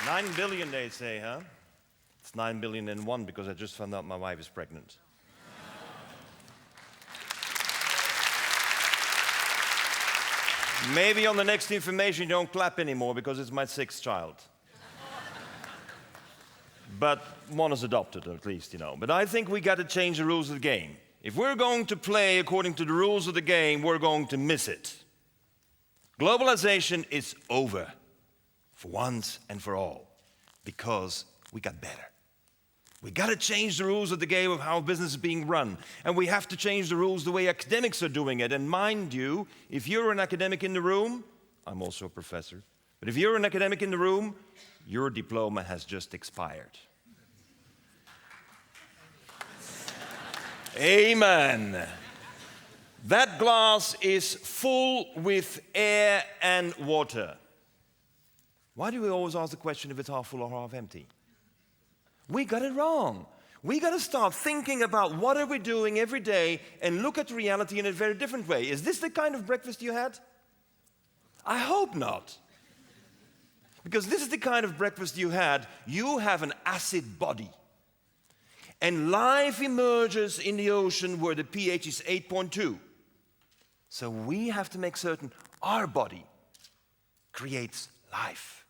9 billion, they say, huh? It's 9 billion and one because I just found out my wife is pregnant. Maybe on the next information you don't clap anymore because it's my 6th child. But one is adopted, at least, you know. But I think we got to change the rules of the game. If we're going to play according to the rules of the game, we're going to miss it. Globalization is over, for once and for all, because we got better. We got to change the rules of the game of how business is being run. And we have to change the rules the way academics are doing it. And mind you, if you're an academic in the room, I'm also a professor, but if you're an academic in the room, your diploma has just expired. Amen. That glass is full with air and water. Why do we always ask the question if it's half full or half empty? We got it wrong. We got to start thinking about what are we doing every day and look at reality in a very different way. Is this the kind of breakfast you had? I hope not. Because this is the kind of breakfast you had. You have an acid body. And life emerges in the ocean where the pH is 8.2. So we have to make certain our body creates life.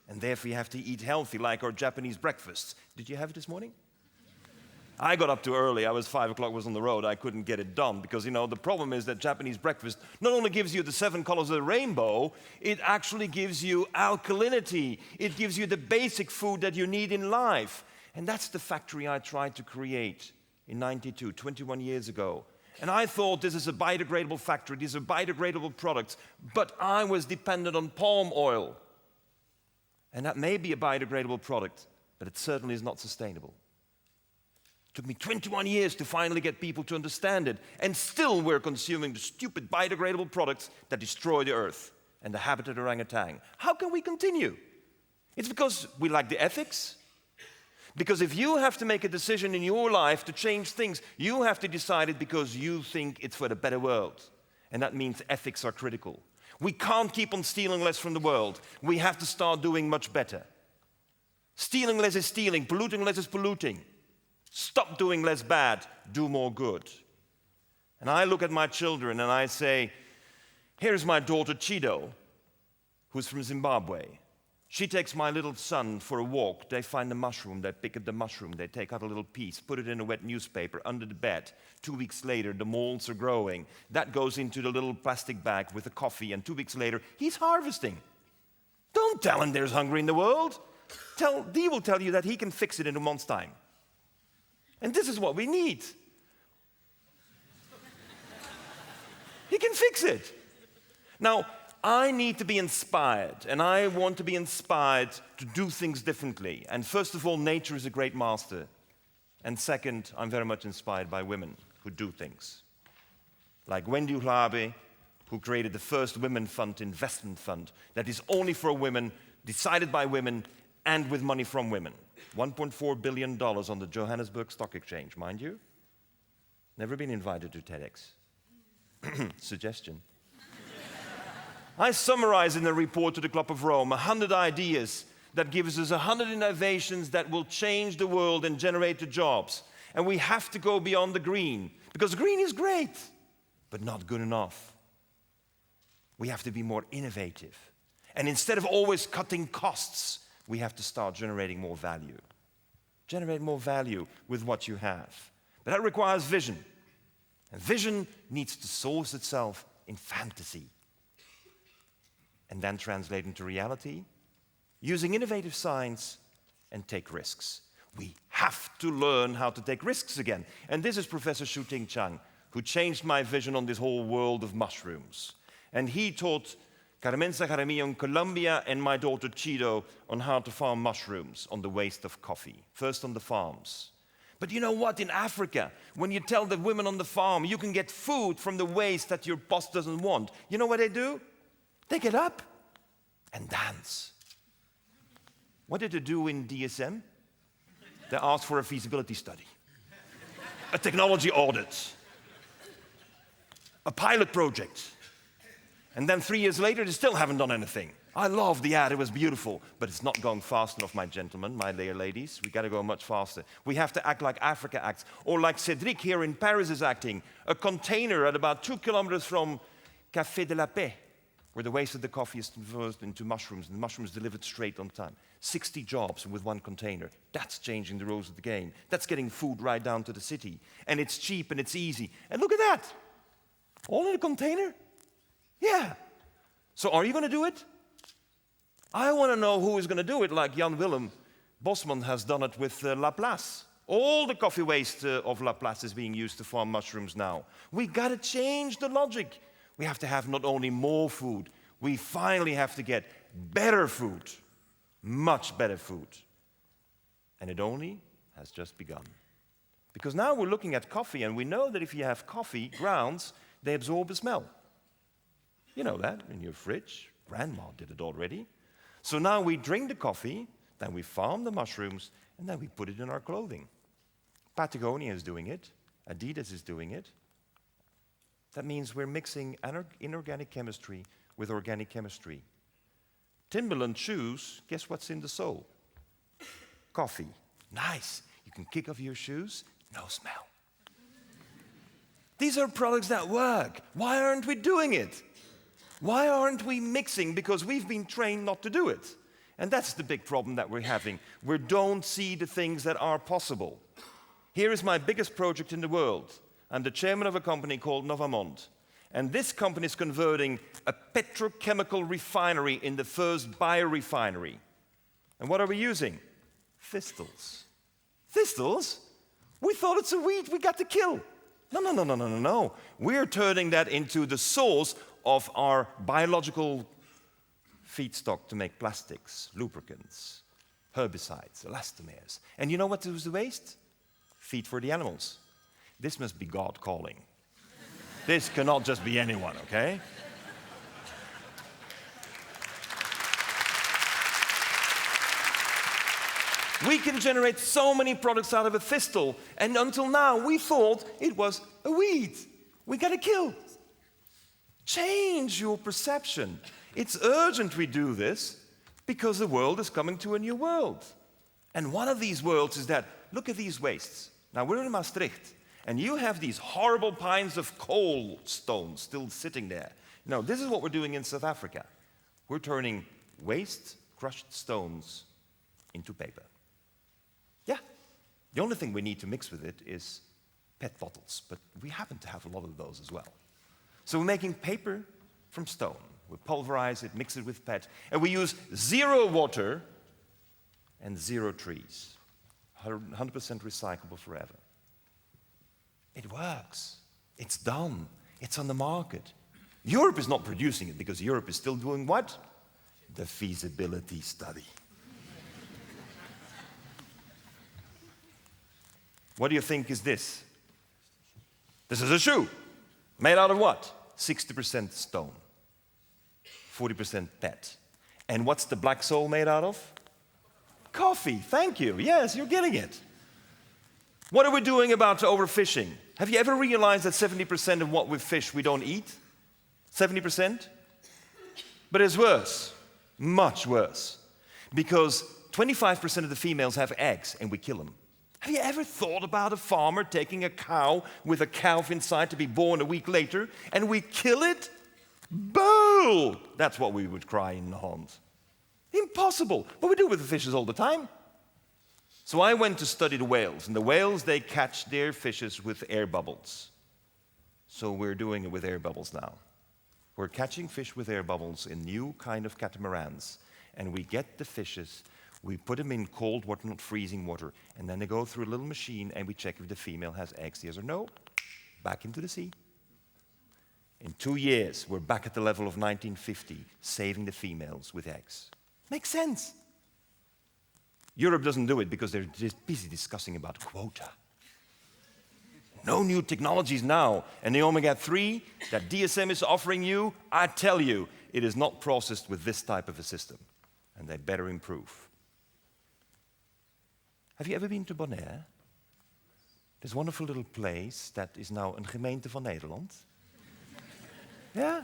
And therefore you have to eat healthy, like our Japanese breakfasts. Did you have it this morning? I got up too early. I was 5 o'clock, was on the road. I couldn't get it done because, you know, the problem is that Japanese breakfast not only gives you the 7 colors of the rainbow, it actually gives you alkalinity. It gives you the basic food that you need in life. And that's the factory I tried to create in '92, 21 years ago. And I thought this is a biodegradable factory, these are biodegradable products, but I was dependent on palm oil. And that may be a biodegradable product, but it certainly is not sustainable. It took me 21 years to finally get people to understand it, and still we're consuming the stupid biodegradable products that destroy the earth and the habitat orangutan. How can we continue? It's because we lack the ethics. Because if you have to make a decision in your life to change things, you have to decide it because you think it's for the better world. And that means ethics are critical. We can't keep on stealing less from the world. We have to start doing much better. Stealing less is stealing, polluting less is polluting. Stop doing less bad, do more good. And I look at my children and I say, here's my daughter Chido, who's from Zimbabwe. She takes my little son for a walk. They find a mushroom, they pick up the mushroom, they take out a little piece, put it in a wet newspaper under the bed. 2 weeks later, the molds are growing. That goes into the little plastic bag with the coffee, and 2 weeks later, he's harvesting. Don't tell him there's hunger in the world. He will tell you that he can fix it in a month's time. And this is what we need. He can fix it. Now, I need to be inspired, and I want to be inspired to do things differently. And first of all, nature is a great master. And second, I'm very much inspired by women who do things. Like Wendy Hlabe, who created the first women fund, investment fund, that is only for women, decided by women, and with money from women. $1.4 billion on the Johannesburg Stock Exchange, mind you. Never been invited to TEDx. Suggestion. I summarize in the report to the Club of Rome 100 ideas that gives us 100 innovations that will change the world and generate the jobs. And we have to go beyond the green, because green is great, but not good enough. We have to be more innovative. And instead of always cutting costs, we have to start generating more value. Generate more value with what you have. But that requires vision. And vision needs to source itself in fantasy. And then translate into reality, using innovative science and take risks. We have to learn how to take risks again. And this is Professor Shu-Ting Chang, who changed my vision on this whole world of mushrooms. And he taught Carmenza Jaramillo in Colombia and my daughter Chido on how to farm mushrooms on the waste of coffee, first on the farms. But you know what? In Africa, when you tell the women on the farm you can get food from the waste that your boss doesn't want, you know what they do? They get up and dance. What did they do in DSM? They asked for a feasibility study, a technology audit, a pilot project. And then 3 years later, they still haven't done anything. I love the ad, it was beautiful, but it's not going fast enough, my gentlemen, my dear ladies. We got to go much faster. We have to act like Africa acts, or like Cédric here in Paris is acting. A container at about 2 kilometers from Café de la Paix, where the waste of the coffee is converted into mushrooms, and the mushrooms delivered straight on time. 60 jobs with one container. That's changing the rules of the game. That's getting food right down to the city. And it's cheap and it's easy. And look at that. All in a container? Yeah. So are you going to do it? I want to know who is going to do it, like Jan Willem Bosman has done it with Laplace. All the coffee waste of Laplace is being used to farm mushrooms now. We got to change the logic. We have to have not only more food, we finally have to get better food, much better food. And it only has just begun. Because now we're looking at coffee, and we know that if you have coffee grounds, they absorb the smell. You know that in your fridge. Grandma did it already. So now we drink the coffee, then we farm the mushrooms, and then we put it in our clothing. Patagonia is doing it. Adidas is doing it. That means we're mixing inorganic chemistry with organic chemistry. Timberland shoes, guess what's in the sole? Coffee. Nice. You can kick off your shoes, no smell. These are products that work. Why aren't we doing it? Why aren't we mixing? Because we've been trained not to do it. And that's the big problem that we're having. We don't see the things that are possible. Here is my biggest project in the world. I'm the chairman of a company called Novamont. And this company is converting a petrochemical refinery in the first biorefinery. And what are we using? Thistles. Thistles? We thought it's a weed we got to kill. No. We're turning that into the source of our biological feedstock to make plastics, lubricants, herbicides, elastomers. And you know what is the waste? Feed for the animals. This must be God calling. This cannot just be anyone, okay? We can generate so many products out of a thistle, and until now we thought it was a weed. We gotta kill. Change your perception. It's urgent we do this because the world is coming to a new world. And one of these worlds is that, look at these wastes. Now we're in Maastricht, and you have these horrible piles of coal stones still sitting there. Now this is what we're doing in South Africa. We're turning waste, crushed stones into paper. Yeah, the only thing we need to mix with it is PET bottles, but we happen to have a lot of those as well. So we're making paper from stone. We pulverize it, mix it with PET, and we use 0 water and 0 trees. 100% recyclable forever. It works. It's done. It's on the market. Europe is not producing it because Europe is still doing what? The feasibility study. What do you think is this? This is a shoe. Made out of what? 60% stone. 40% PET. And what's the black sole made out of? Coffee. Thank you. Yes, you're getting it. What are we doing about overfishing? Have you ever realized that 70% of what we fish we don't eat? 70%? But it's worse. Much worse. Because 25% of the females have eggs and we kill them. Have you ever thought about a farmer taking a cow with a calf inside to be born a week later and we kill it? Boo! That's what we would cry in the Holland. Impossible. But we do it with the fishes all the time. So I went to study the whales. And the whales, they catch their fishes with air bubbles. So we're doing it with air bubbles now. We're catching fish with air bubbles in new kind of catamarans. And we get the fishes, we put them in cold water, not freezing water. And then they go through a little machine and we check if the female has eggs, yes or no. Back into the sea. In 2 years, we're back at the level of 1950, saving the females with eggs. Makes sense. Europe doesn't do it because they're just busy discussing about quota. No new technologies now. And the omega-3 that DSM is offering you, I tell you, it is not processed with this type of a system. And they better improve. Have you ever been to Bonaire? This wonderful little place that is now een gemeente van Nederland. Yeah?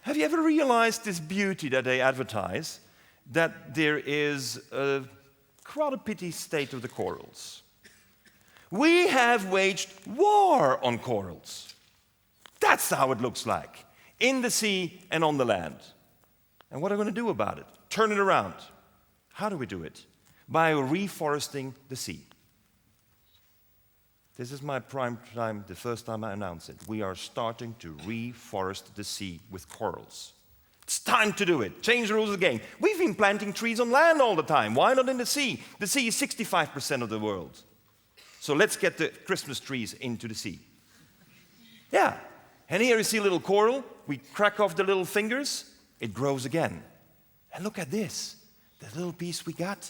Have you ever realized this beauty that they advertise, that there is a rather pity state of the corals? We have waged war on corals. That's how it looks like, in the sea and on the land. And what are we going to do about it? Turn it around. How do we do it? By reforesting the sea. This is my prime time, the first time I announce it. We are starting to reforest the sea with corals. It's time to do it. Change the rules of the game. We've been planting trees on land all the time. Why not in the sea? The sea is 65% of the world. So let's get the Christmas trees into the sea. Yeah. And here you see a little coral. We crack off the little fingers. It grows again. And look at this. The little piece we got,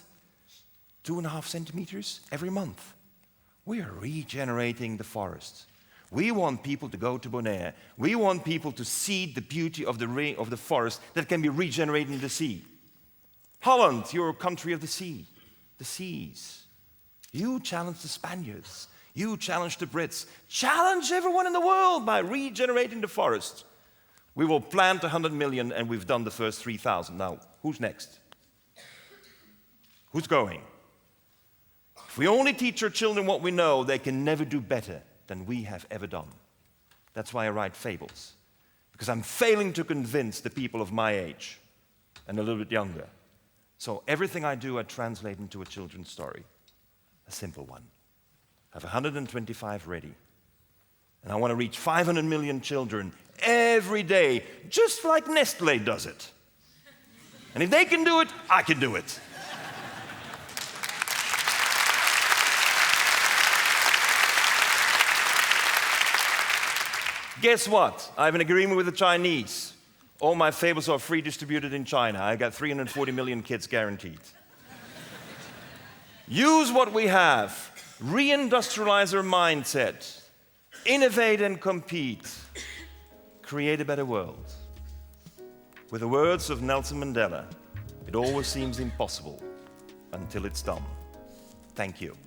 2.5 centimeters every month. We are regenerating the forest. We want people to go to Bonaire. We want people to see the beauty of the forest that can be regenerated in the sea. Holland, your country of the sea, the seas. You challenge the Spaniards. You challenge the Brits. Challenge everyone in the world by regenerating the forest. We will plant 100 million and we've done the first 3,000. Now, who's next? Who's going? If we only teach our children what we know, they can never do better than we have ever done. That's why I write fables. Because I'm failing to convince the people of my age and a little bit younger. So everything I do, I translate into a children's story. A simple one. I have 125 ready. And I want to reach 500 million children every day, just like Nestlé does it. And if they can do it, I can do it. Guess what? I have an agreement with the Chinese. All my fables are free distributed in China. I got 340 million kids guaranteed. Use what we have. Reindustrialize our mindset. Innovate and compete. Create a better world. With the words of Nelson Mandela, it always seems impossible until it's done. Thank you.